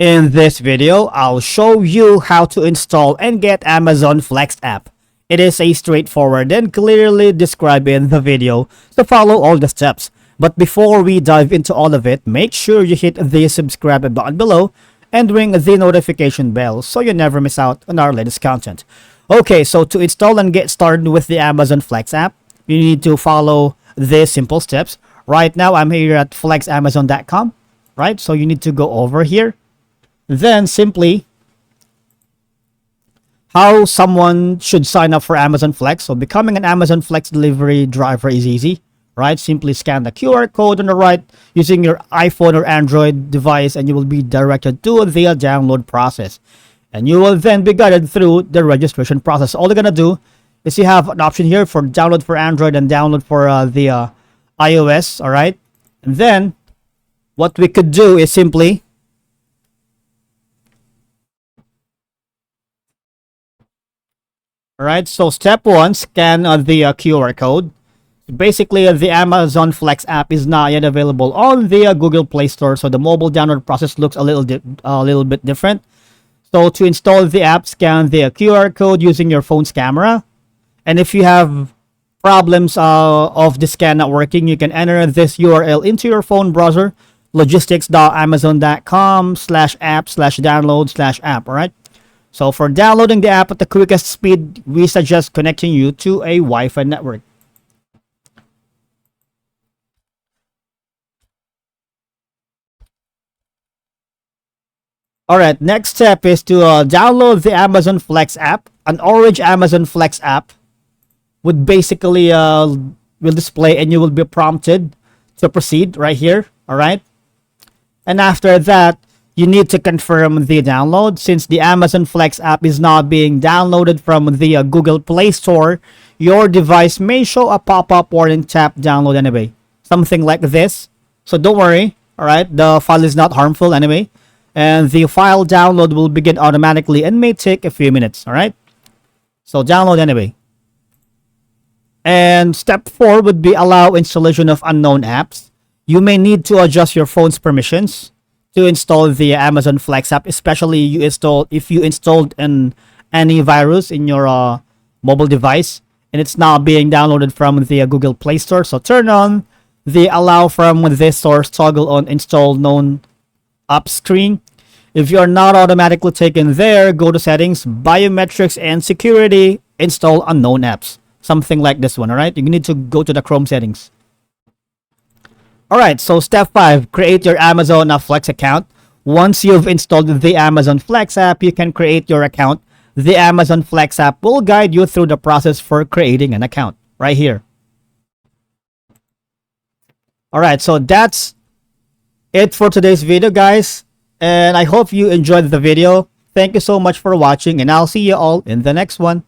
In this video, I'll show you how to install and get Amazon Flex app. It is a straightforward and clearly described in the video, so follow all the steps. But before we dive into all of it, make sure you hit the subscribe button below and ring the notification bell so you never miss out on our latest content. Okay, so to install and get started with the Amazon Flex app, you need to follow these simple steps. Right now, I'm here at flexamazon.com, right? So you need to go over here. Then simply how someone should sign up for Amazon Flex. So becoming an Amazon Flex delivery driver is easy, right? Simply scan the QR code on the right using your iPhone or Android device and you will be directed to the download process. And you will then be guided through the registration process. All you're going to do is you have an option here for download for Android and download for the iOS, all right? And then what we could do is simply Alright, so step 1, scan the QR code. Basically, the Amazon Flex app is not yet available on the Google Play Store, so the mobile download process looks a little bit different. So to install the app, scan the QR code using your phone's camera. And if you have problems of the scan not working, you can enter this URL into your phone browser, logistics.amazon.com/app/download/app, alright? So for downloading the app at the quickest speed, we suggest connecting you to a Wi-Fi network. Alright, next step is to download the Amazon Flex app. An orange Amazon Flex app would basically will display and you will be prompted to proceed right here, alright? And after that, you need to confirm the download. Since the Amazon Flex app is not being downloaded from the Google Play Store, your device may show a pop-up warning, tap download anyway. Something like this. So don't worry, alright? The file is not harmful anyway. And the file download will begin automatically and may take a few minutes, alright? So download anyway. And step 4 would be allow installation of unknown apps. You may need to adjust your phone's permissions to install the Amazon Flex app, especially if you installed an antivirus in your mobile device and it's not being downloaded from the Google Play Store. So turn on the allow from this source toggle on install known app screen. If you're not automatically taken there, go to settings, biometrics and security, install unknown apps. Something like this one, alright? You need to go to the Chrome settings. Alright, so step 5, create your Amazon Flex account. Once you've installed the Amazon Flex app, you can create your account. The Amazon Flex app will guide you through the process for creating an account right here. Alright, so that's it for today's video, guys. And I hope you enjoyed the video. Thank you so much for watching, and I'll see you all in the next one.